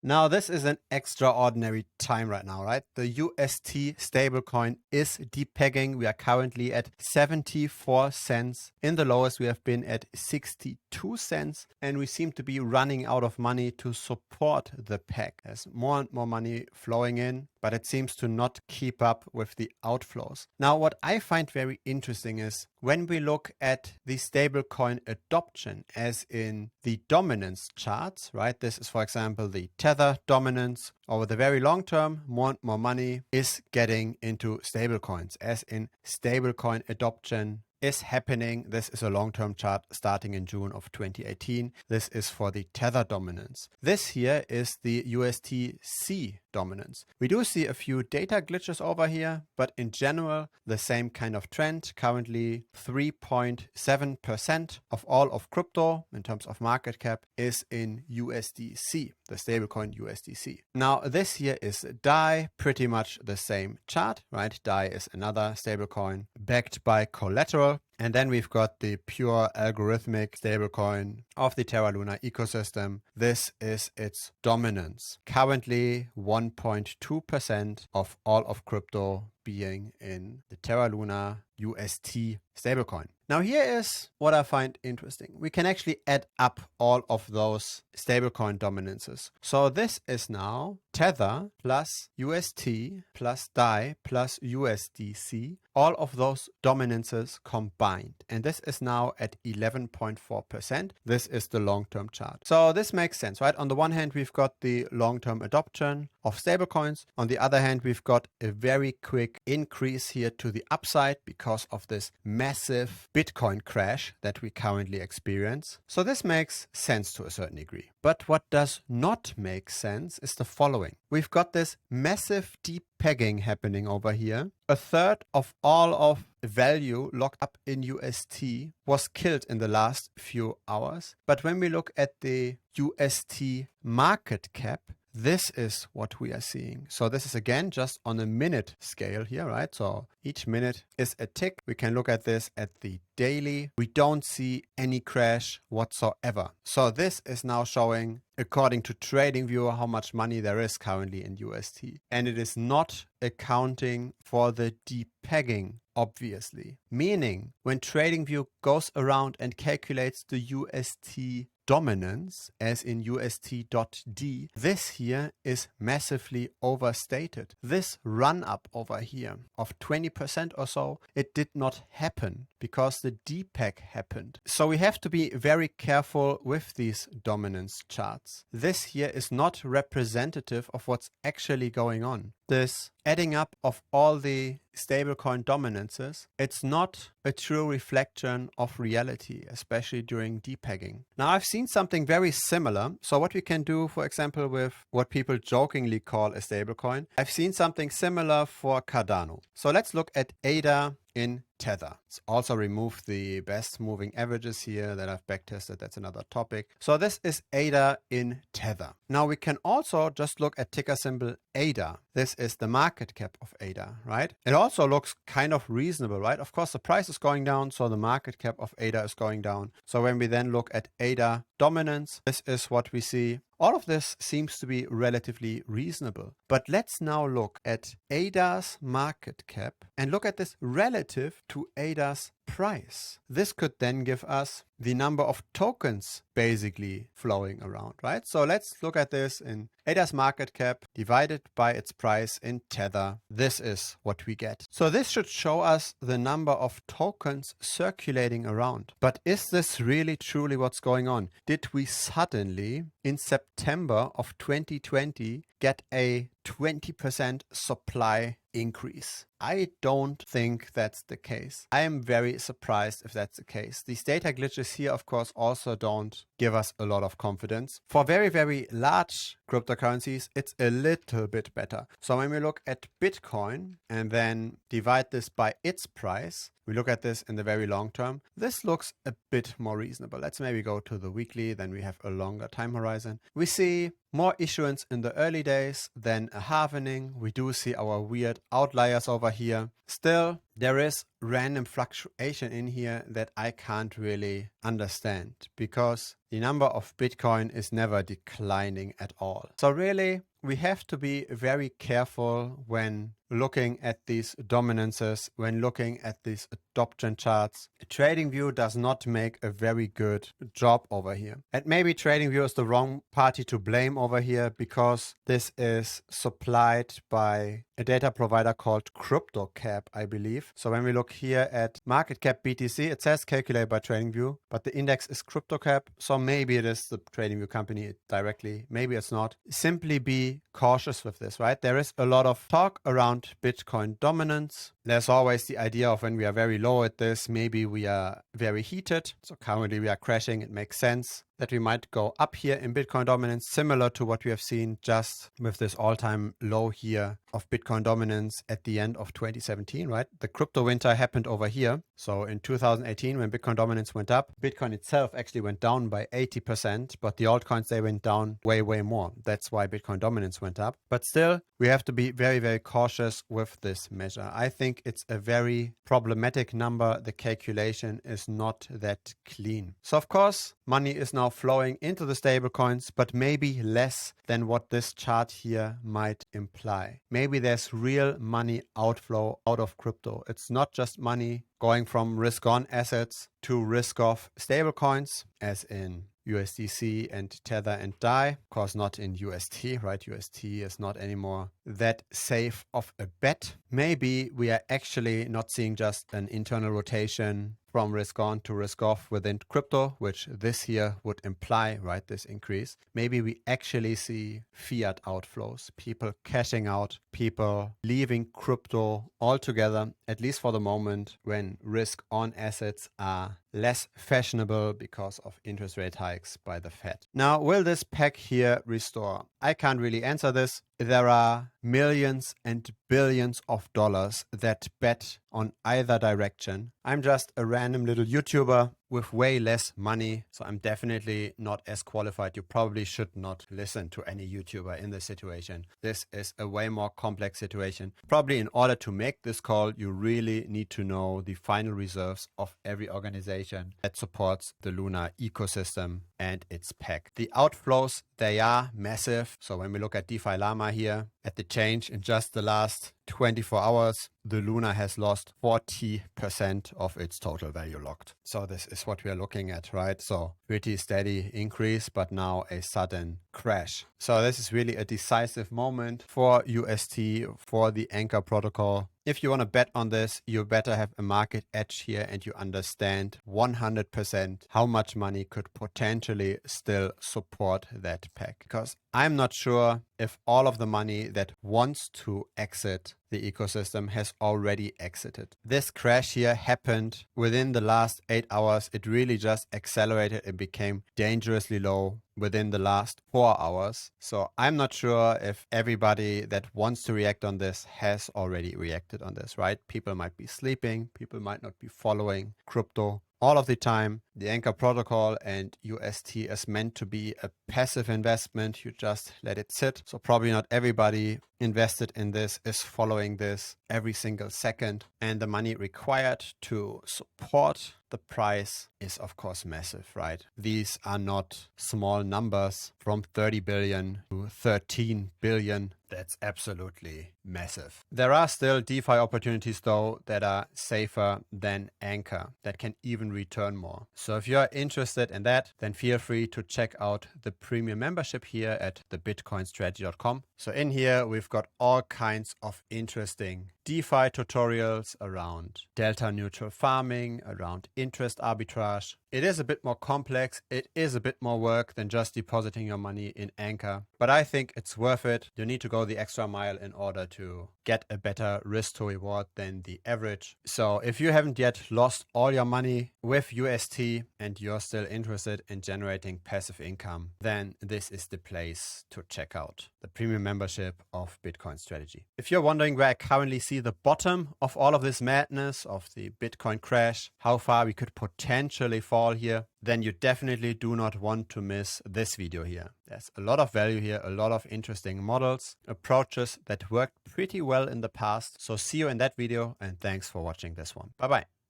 Now, this is an extraordinary time right now, right? The UST stablecoin is depegging. We are currently at 74 cents. In the lowest, we have been at 62 cents, and we seem to be running out of money to support the peg. There's more and more money flowing in, but it seems to not keep up with the outflows. Now, what I find very interesting is when we look at the stablecoin adoption, as in the dominance charts, right? This is, for example, the Tether dominance. Over the very long term, more and more money is getting into stablecoins, as in stablecoin adoption is happening. This is a long-term chart starting in June of 2018. This is for the Tether dominance. This here is the USTC dominance. We do see a few data glitches over here, but in general, the same kind of trend. Currently 3.7% of all of crypto in terms of market cap is in USDC, the stablecoin USDC. Now this here is DAI, pretty much the same chart, right? DAI is another stablecoin backed by collateral. And then we've got the pure algorithmic stablecoin of the Terra Luna ecosystem. This is its dominance. Currently 1.2% of all of crypto being in the Terra Luna UST stablecoin. Now here is what I find interesting. We can actually add up all of those stablecoin dominances. So this is now Tether plus UST plus DAI plus USDC, all of those dominances combined. And this is now at 11.4%. This is the long-term chart. So this makes sense, right? On the one hand, we've got the long-term adoption of stablecoins. On the other hand, we've got a very quick increase here to the upside because of this massive Bitcoin crash that we currently experience. So this makes sense to a certain degree. But what does not make sense is the following. We've got this massive depegging happening over here. A third of all of value locked up in UST was killed in the last few hours. But when we look at the UST market cap, this is what we are seeing. So this is again just on a minute scale here, right? So each minute is a tick. We can look at this at the daily. We don't see any crash whatsoever. So this is now showing, according to TradingView, how much money there is currently in UST. And it is not accounting for the depegging, obviously. Meaning, when TradingView goes around and calculates the UST dominance, as in UST.D, this here is massively overstated. This run up over here of 20% or so, it did not happen because the Depeg happened. So we have to be very careful with these dominance charts. This here is not representative of what's actually going on. This adding up of all the stablecoin dominances, it's not a true reflection of reality, especially during depegging. Now, I've seen something very similar. So what we can do, for example, with what people jokingly call a stablecoin, I've seen something similar for Cardano. So let's look at ADA in Tether. Let's also remove the best moving averages here that I've backtested. That's another topic. So this is ADA in Tether. Now we can also just look at ticker symbol ADA. This is the market cap of ADA, right? It also looks kind of reasonable, right? Of course, the price is going down, so the market cap of ADA is going down. So when we then look at ADA dominance, this is what we see. All of this seems to be relatively reasonable. But let's now look at ADA's market cap and look at this relative to ADA's price. This could then give us the number of tokens basically flowing around, right? So let's look at this in ADA's market cap divided by its price in Tether. This is what we get. So this should show us the number of tokens circulating around. But is this really truly what's going on? Did we suddenly in September of 2020 get a 20% supply increase? I don't think that's the case. I am very surprised if that's the case. These data glitches here, of course, also don't give us a lot of confidence. For very, very large cryptocurrencies, it's a little bit better. So when we look at Bitcoin and then divide this by its price, we look at this in the very long term, this looks a bit more reasonable. Let's maybe go to the weekly, then we have a longer time horizon. We see more issuance in the early days than a halvening. We do see our weird outliers over here. Still, there is random fluctuation in here that I can't really understand, because the number of Bitcoin is never declining at all. So really, we have to be very careful when looking at these dominances, when looking at these adoption charts. TradingView does not make a very good job over here. And maybe TradingView is the wrong party to blame over here, because this is supplied by a data provider called CryptoCap, I believe. So when we look here at market cap BTC, it says calculated by TradingView, but the index is CryptoCap. So maybe it is the TradingView company directly. Maybe it's not. Simply be cautious with this, right? There is a lot of talk around Bitcoin dominance. There's always the idea of when we are very low at this, maybe we are very heated. So currently we are crashing. It makes sense that we might go up here in Bitcoin dominance, similar to what we have seen just with this all-time low here of Bitcoin dominance at the end of 2017, right? The crypto winter happened over here. So in 2018, when Bitcoin dominance went up, Bitcoin itself actually went down by 80%, but the altcoins, they went down way, way more. That's why Bitcoin dominance went up. But still, we have to be very, very cautious with this measure. I think it's a very problematic number. The calculation is not that clean. So of course, money is now flowing into the stable coins, but maybe less than what this chart here might imply. Maybe there's real money outflow out of crypto. It's not just money going from risk on assets to risk off stable coins, as in USDC and Tether and DAI. Of course, not in UST, right? UST is not anymore that safe of a bet. Maybe we are actually not seeing just an internal rotation from risk on to risk off within crypto, which this here would imply, right, this increase. Maybe we actually see fiat outflows, people cashing out, people leaving crypto altogether, at least for the moment, when risk on assets are less fashionable because of interest rate hikes by the Fed. Now, will this peg here restore? I can't really answer this. There are millions and billions of dollars that bet on either direction. I'm just a random little YouTuber with way less money, so I'm definitely not as qualified. You probably should not listen to any YouTuber in this situation. This is a way more complex situation. Probably in order to make this call, you really need to know the final reserves of every organization that supports the Luna ecosystem and its peg. The outflows, they are massive. So when we look at DeFi Llama here, at the change in just the last 24 hours, the Luna has lost 40% of its total value locked. So this is what we are looking at, right? So pretty steady increase, but now a sudden crash. So this is really a decisive moment for UST, for the Anchor protocol. If you want to bet on this, you better have a market edge here and you understand 100% how much money could potentially still support that peg. Because I'm not sure if all of the money that wants to exit the ecosystem has already exited. This crash here happened within the last 8 hours. It really just accelerated and became dangerously low within the last 4 hours. So I'm not sure if everybody that wants to react on this has already reacted on this, right? People might be sleeping, people might not be following crypto all of the time. The Anchor protocol and UST is meant to be a passive investment. You just let it sit. So probably not everybody invested in this is following this every single second. And the money required to support the price is of course massive, right? These are not small numbers, from 30 billion to 13 billion. That's absolutely massive. There are still DeFi opportunities though that are safer than Anchor, that can even return more. So if you're interested in that, then feel free to check out the premium membership here at thebitcoinstrategy.com. So in here, we've got all kinds of interesting DeFi tutorials around delta neutral farming, around interest arbitrage. It is a bit more complex. It is a bit more work than just depositing your money in Anchor, but I think it's worth it. You need to go the extra mile in order to get a better risk to reward than the average. So if you haven't yet lost all your money with UST and you're still interested in generating passive income, then this is the place to check out the premium membership of Bitcoin Strategy. If you're wondering where I currently see see the bottom of all of this madness, of the Bitcoin crash, how far we could potentially fall here, then you definitely do not want to miss this video here. There's a lot of value here, a lot of interesting models, approaches that worked pretty well in the past. So see you in that video, and thanks for watching this one. Bye bye.